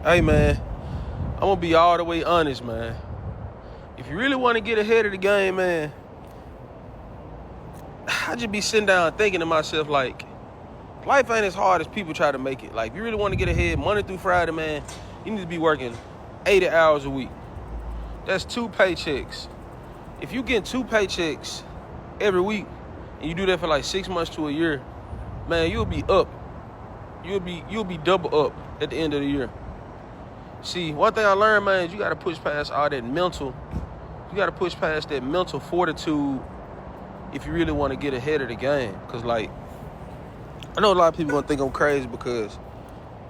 Hey man, I'm gonna be all the way honest, man. If you really want to get ahead of the game, man, I just be sitting down thinking to myself like, life ain't as hard as people try to make it. Like, if you really want to get ahead, Monday through Friday, man, you need to be working 80 hours a week. That's 2 paychecks. If you get 2 paychecks every week and you do that for like 6 months to a year, man, you'll be up. You'll be double up at the end of the year. See, one thing I learned, man, is you gotta push past all that mental. You gotta push past that mental fortitude if you really want to get ahead of the game. Cause like, I know a lot of people gonna think I'm crazy because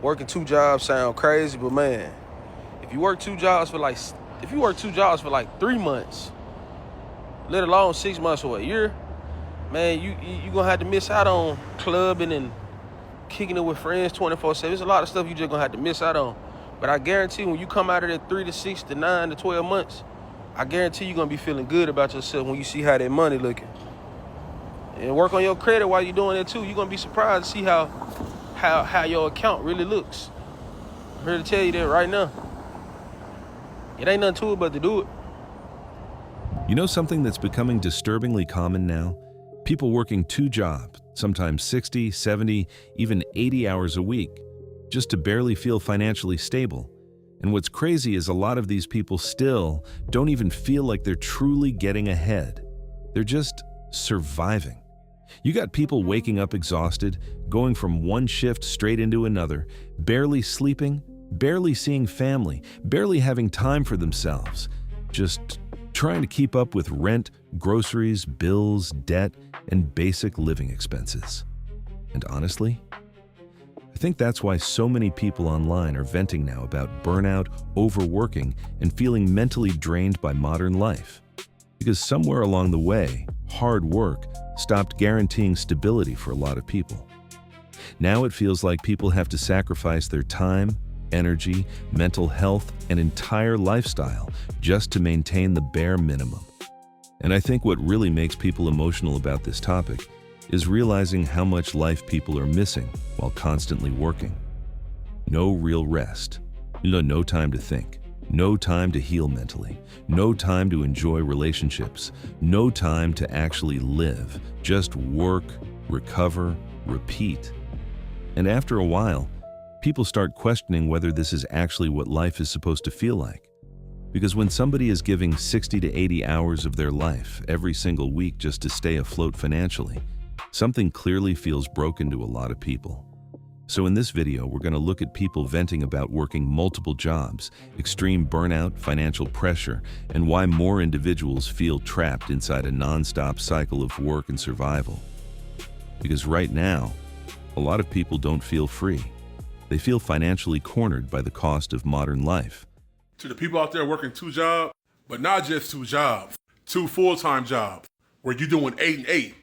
working 2 jobs sound crazy, but man, if you work 2 jobs for like 3 months, let alone 6 months or a year, man, you gonna have to miss out on clubbing and kicking it with friends 24/7. There's a lot of stuff you just gonna have to miss out on. But I guarantee when you come out of that 3 to 6 to 9 to 12 months, I guarantee you're gonna be feeling good about yourself when you see how that money looking. And work on your credit while you're doing it too. You're gonna be surprised to see how your account really looks. I'm here to tell you that right now. It ain't nothing to it but to do it. You know something that's becoming disturbingly common now? People working 2 jobs, sometimes 60, 70, even 80 hours a week, just to barely feel financially stable. And what's crazy is a lot of these people still don't even feel like they're truly getting ahead. They're just surviving. You got people waking up exhausted, going from one shift straight into another, barely sleeping, barely seeing family, barely having time for themselves, just trying to keep up with rent, groceries, bills, debt, and basic living expenses. And honestly, I think that's why so many people online are venting now about burnout, overworking, and feeling mentally drained by modern life. Because somewhere along the way, hard work stopped guaranteeing stability for a lot of people. Now it feels like people have to sacrifice their time, energy, mental health, and entire lifestyle just to maintain the bare minimum. And I think what really makes people emotional about this topic is realizing how much life people are missing while constantly working. No real rest, no time to think, no time to heal mentally, no time to enjoy relationships, no time to actually live, just work, recover, repeat. And after a while, people start questioning whether this is actually what life is supposed to feel like. Because when somebody is giving 60 to 80 hours of their life every single week just to stay afloat financially, something clearly feels broken to a lot of people. So in this video, we're going to look at people venting about working multiple jobs, extreme burnout, financial pressure, and why more individuals feel trapped inside a nonstop cycle of work and survival. Because right now, a lot of people don't feel free. They feel financially cornered by the cost of modern life. To the people out there working 2 jobs, but not just 2 jobs, 2 full-time jobs, where you're doing 8 and 8.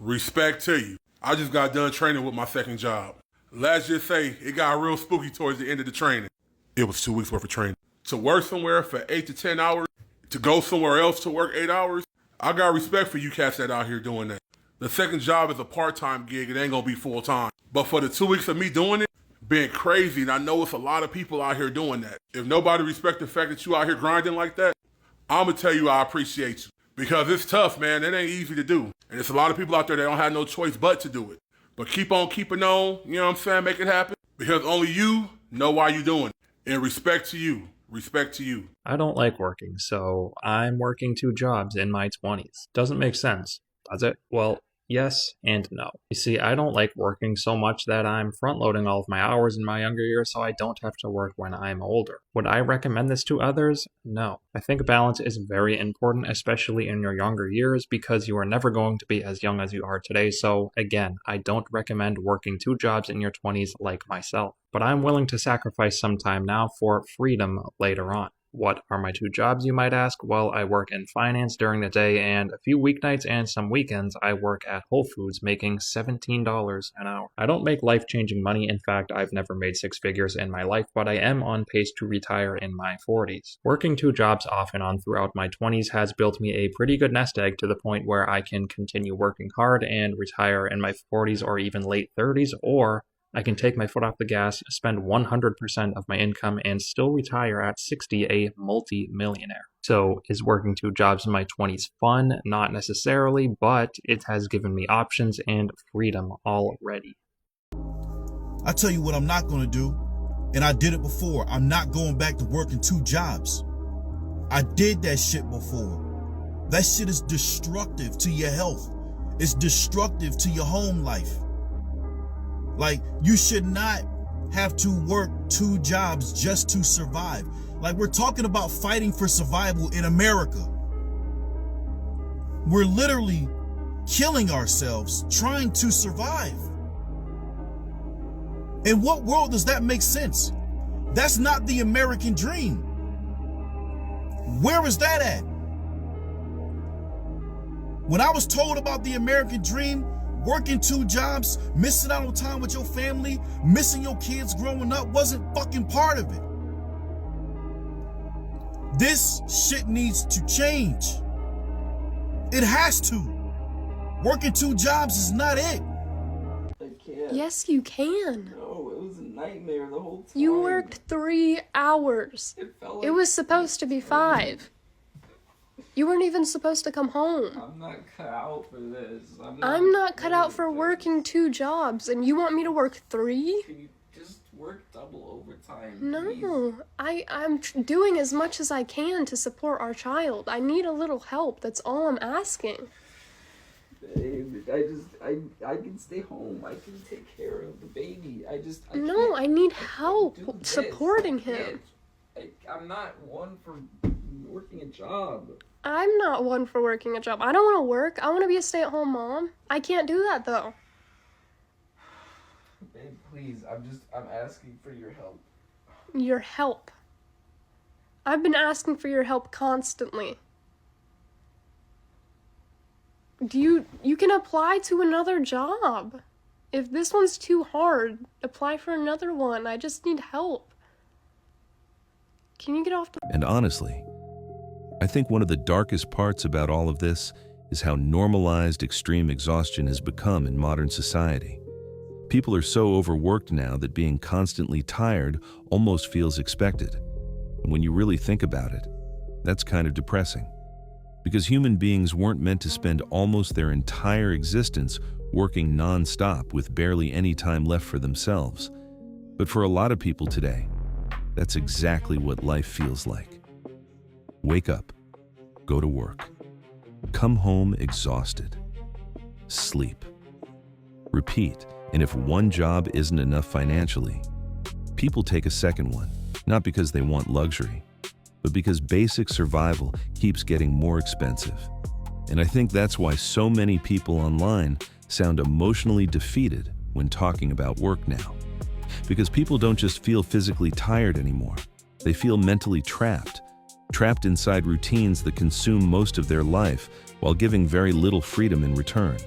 Respect to you. I just got done training with my second job. Let's just say it got real spooky towards the end of the training. It was 2 weeks worth of training. To work somewhere for 8 to 10 hours, to go somewhere else to work 8 hours, I got respect for you cats that out here doing that. The second job is a part-time gig. It ain't gonna be full-time. But for the 2 weeks of me doing it, being crazy, and I know it's a lot of people out here doing that. If nobody respects the fact that you out here grinding like that, I'm gonna tell you I appreciate you. Because it's tough, man. It ain't easy to do. And there's a lot of people out there that don't have no choice but to do it. But keep on keeping on, you know what I'm saying, make it happen. Because only you know why you're doing it. And respect to you. Respect to you. I don't like working, so I'm working 2 jobs in my 20s. Doesn't make sense, does it? Well, yes and no. You see, I don't like working so much that I'm front-loading all of my hours in my younger years so I don't have to work when I'm older. Would I recommend this to others? No. I think balance is very important, especially in your younger years, because you are never going to be as young as you are today. So again, I don't recommend working 2 jobs in your 20s like myself. But I'm willing to sacrifice some time now for freedom later on. What are my 2 jobs, you might ask? Well, I work in finance during the day, and a few weeknights and some weekends I work at Whole Foods making $17 an hour. I don't make life-changing money. In fact, I've never made 6 figures in my life, but I am on pace to retire in my 40s. Working 2 jobs off and on throughout my 20s has built me a pretty good nest egg to the point where I can continue working hard and retire in my 40s or even late 30s, or I can take my foot off the gas, spend 100% of my income, and still retire at 60 a multi-millionaire. So is working two jobs in my 20s fun? Not necessarily, but it has given me options and freedom already. I tell you what I'm not going to do, and I did it before. I'm not going back to working two jobs. I did that shit before. That shit is destructive to your health. It's destructive to your home life. Like, you should not have to work two jobs just to survive. Like, we're talking about fighting for survival in America. We're literally killing ourselves trying to survive. In what world does that make sense? That's not the American dream. Where is that at? When I was told about the American dream, working two jobs, missing out on time with your family, missing your kids growing up wasn't fucking part of it. This shit needs to change. It has to. Working two jobs is not it. I can't. Yes, you can. No, it was a nightmare the whole time. You worked 3 hours. It felt like It was supposed to be 5. You weren't even supposed to come home. I'm not cut out for this. I'm not cut out for working 2 jobs, and you want me to work 3? Can you just work double overtime? No, I'm doing as much as I can to support our child. I need a little help. That's all I'm asking. Babe, I can stay home. I can take care of the baby. No, I need do help this. supporting I him. can't. I'm not one for working a job. I'm not one for working a job. I don't want to work. I want to be a stay-at-home mom. I can't do that, though. Babe, please. I'm asking for your help. Your help. I've been asking for your help constantly. You can apply to another job. If this one's too hard, apply for another one. I just need help. Can you get off the... And honestly, I think one of the darkest parts about all of this is how normalized extreme exhaustion has become in modern society. People are so overworked now that being constantly tired almost feels expected. And when you really think about it, that's kind of depressing. Because human beings weren't meant to spend almost their entire existence working nonstop with barely any time left for themselves. But for a lot of people today, that's exactly what life feels like. Wake up, go to work, come home exhausted, sleep, repeat, and if one job isn't enough financially, people take a second one, not because they want luxury, but because basic survival keeps getting more expensive. And I think that's why so many people online sound emotionally defeated when talking about work now. Because people don't just feel physically tired anymore, they feel mentally trapped inside routines that consume most of their life while giving very little freedom in return.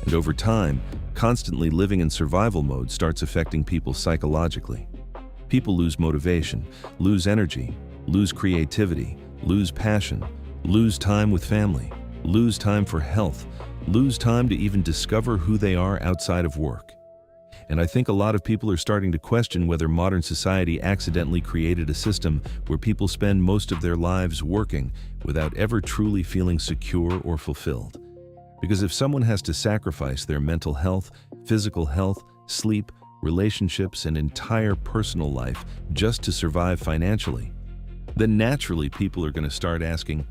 And over time, constantly living in survival mode starts affecting people psychologically. People lose motivation, lose energy, lose creativity, lose passion, lose time with family, lose time for health, lose time to even discover who they are outside of work. And I think a lot of people are starting to question whether modern society accidentally created a system where people spend most of their lives working without ever truly feeling secure or fulfilled. Because if someone has to sacrifice their mental health, physical health, sleep, relationships, and entire personal life just to survive financially, then naturally people are going to start asking,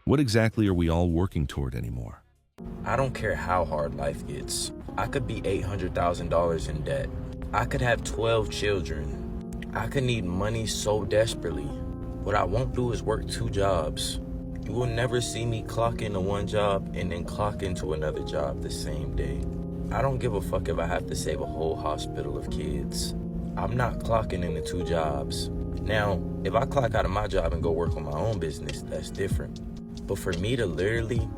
what exactly are we all working toward anymore? I don't care how hard life gets. I could be $800,000 in debt. I could have 12 children. I could need money so desperately. What I won't do is work 2 jobs. You will never see me clock into one job and then clock into another job the same day. I don't give a fuck if I have to save a whole hospital of kids. I'm not clocking into 2 jobs. Now, if I clock out of my job and go work on my own business, that's different. But for me to literally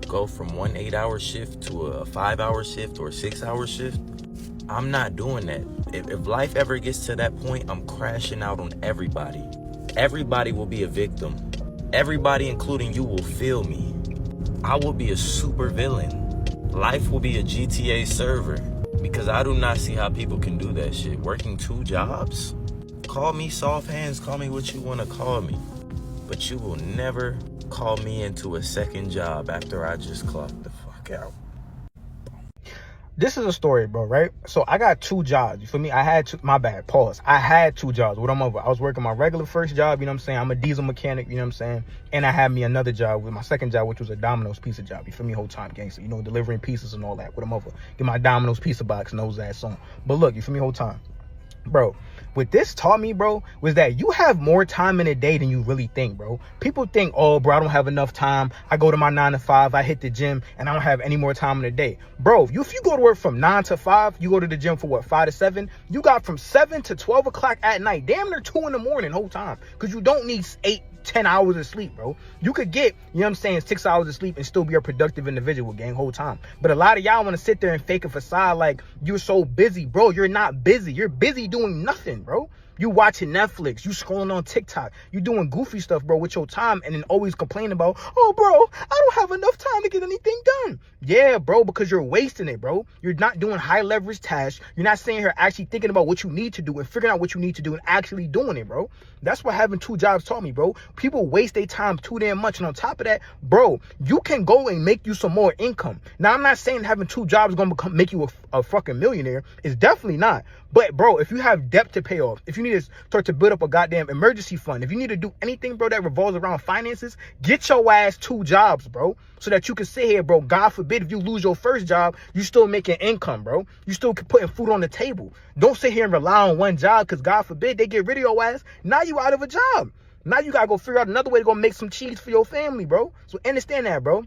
go from one 8-hour shift to a 5-hour shift or a 6-hour shift, I'm not doing that. If life ever gets to that point, I'm crashing out on everybody. Everybody will be a victim. Everybody, including you, will feel me. I will be a super villain. Life will be a GTA server. Because I do not see how people can do that shit. Working 2 jobs? Call me soft hands, call me what you want to call me. But you will never call me into a second job after I just clocked the fuck out. This is a story, bro, right? So I got 2 jobs. You feel me? I had 2, my bad, pause. I had 2 jobs. What I'm over. I was working my regular first job, you know what I'm saying? I'm a diesel mechanic, you know what I'm saying? And I had me another job with my second job, which was a Domino's pizza job. You feel me? Whole time gangster, you know, delivering pizzas and all that. What I'm over. Get my Domino's pizza box, nose ass on. But look, you feel me? Whole time. Bro, what this taught me, bro, was that you have more time in a day than you really think, bro. People think, oh, bro, I don't have enough time. I go to my 9 to 5, I hit the gym, and I don't have any more time in a day. Bro, if you go to work from 9 to 5, you go to the gym for what, 5 to 7? You got from 7 to 12 o'clock at night, damn near 2 in the morning whole time. Because you don't need 8-10 hours of sleep, bro. You could get, you know what I'm saying, 6 hours of sleep and still be a productive individual, gang, whole time. But a lot of y'all want to sit there and fake a facade like you're so busy, bro. You're not busy. You're busy doing nothing, bro. You watching Netflix, you scrolling on TikTok, you doing goofy stuff, bro, with your time, and then always complaining about, oh, bro, I don't have enough time to get anything done. Yeah, bro, because you're wasting it, bro. You're not doing high leverage tasks. You're not sitting here actually thinking about what you need to do and figuring out what you need to do and actually doing it, bro. That's what having 2 jobs taught me, bro. People waste their time too damn much. And on top of that, bro, you can go and make you some more income. Now, I'm not saying having 2 jobs is going to make you a fucking millionaire. It's definitely not. But, bro, if you have debt to pay off, if you need to start to build up a goddamn emergency fund, if you need to do anything, bro, that revolves around finances, get your ass 2 jobs, bro, so that you can sit here, bro. God forbid if you lose your first job, you still making income, bro. You still putting food on the table. Don't sit here and rely on one job because God forbid they get rid of your ass. Now you out of a job. Now you got to go figure out another way to go make some cheese for your family, bro. So understand that, bro.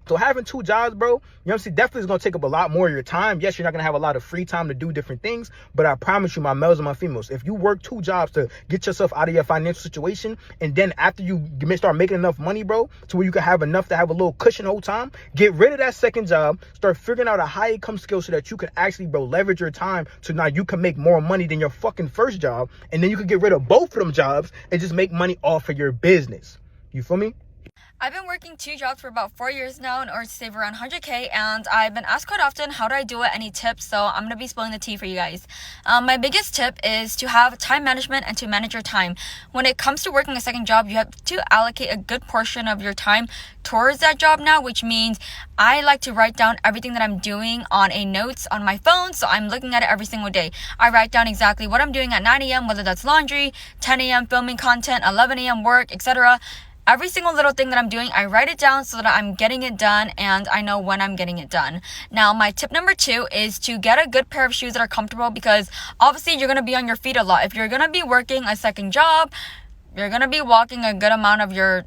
So having 2 jobs, bro, you know what I'm saying, definitely is going to take up a lot more of your time. Yes, you're not going to have a lot of free time to do different things, but I promise you, my males and my females, if you work 2 jobs to get yourself out of your financial situation, and then after you start making enough money, bro, to where you can have enough to have a little cushion the whole time, get rid of that second job, start figuring out a high income skill so that you can actually, bro, leverage your time so now you can make more money than your fucking first job, and then you can get rid of both of them jobs and just make money off of your business. You feel me? I've been working 2 jobs for about 4 years now in order to save around 100K, and I've been asked quite often, how do I do it, any tips? So I'm going to be spilling the tea for you guys. My biggest tip is to have time management and to manage your time. When it comes to working a second job, you have to allocate a good portion of your time towards that job now, which means I like to write down everything that I'm doing on a notes on my phone, so I'm looking at it every single day. I write down exactly what I'm doing at 9 a.m., whether that's laundry, 10 a.m. filming content, 11 a.m. work, etc. Every single little thing that I'm doing, I write it down so that I'm getting it done and I know when I'm getting it done. Now, my tip number 2 is to get a good pair of shoes that are comfortable, because obviously you're going to be on your feet a lot. If you're going to be working a second job, you're going to be walking a good amount of your,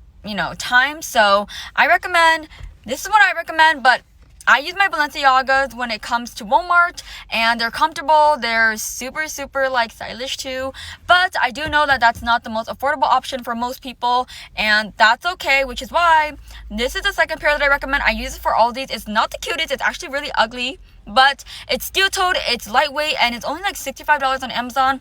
time. So this is what I recommend, but I use my Balenciagas when it comes to Walmart, and they're comfortable. They're super, super stylish too. But I do know that that's not the most affordable option for most people, and that's okay, which is why this is the second pair that I recommend. I use it for all these. It's not the cutest. It's actually really ugly, but it's steel-toed, it's lightweight, and it's only $65 on Amazon.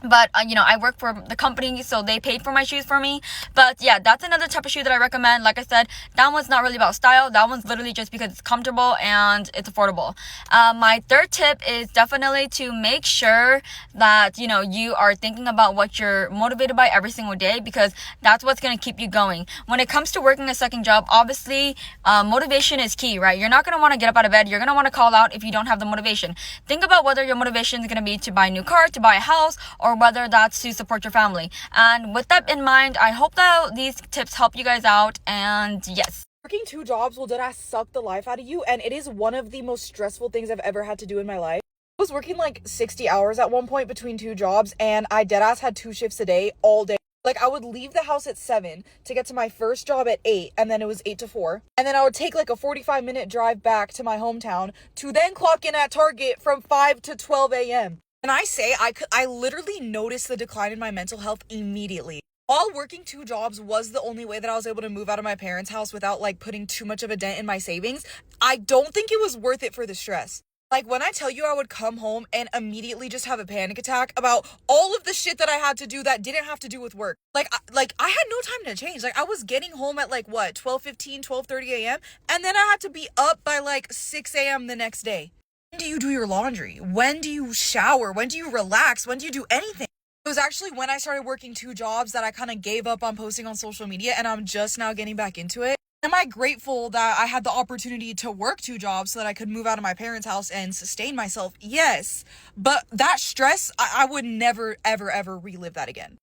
But, I work for the company, so they paid for my shoes for me. But, yeah, that's another type of shoe that I recommend. Like I said, that one's not really about style. That one's literally just because it's comfortable and it's affordable. My third tip is definitely to make sure that, you are thinking about what you're motivated by every single day, because that's what's going to keep you going. When it comes to working a second job, obviously, motivation is key, right? You're not going to want to get up out of bed. You're going to want to call out if you don't have the motivation. Think about whether your motivation is going to be to buy a new car, to buy a house, or whether that's to support your family. And with that in mind, I hope that these tips help you guys out. And yes, working 2 jobs will deadass suck the life out of you, and it is one of the most stressful things I've ever had to do in my life. I was working 60 hours at one point between 2 jobs, and I deadass had 2 shifts a day all day. I would leave the house at 7 to get to my first job at 8, and then it was 8 to 4. And then I would take a 45-minute drive back to my hometown to then clock in at Target from 5 to 12 a.m. And I literally noticed the decline in my mental health immediately. While working 2 jobs was the only way that I was able to move out of my parents' house without putting too much of a dent in my savings, I don't think it was worth it for the stress. When I tell you I would come home and immediately just have a panic attack about all of the shit that I had to do that didn't have to do with work. I had no time to change. I was getting home at 12:15, 12:30 a.m. and then I had to be up by 6 a.m. the next day. When do you do your laundry? When do you shower? When do you relax? When do you do anything? It was actually when I started working 2 jobs that I kind of gave up on posting on social media, and I'm just now getting back into it. Am I grateful that I had the opportunity to work 2 jobs so that I could move out of my parents' house and sustain myself? Yes. But that stress, I would never, ever, ever relive that again.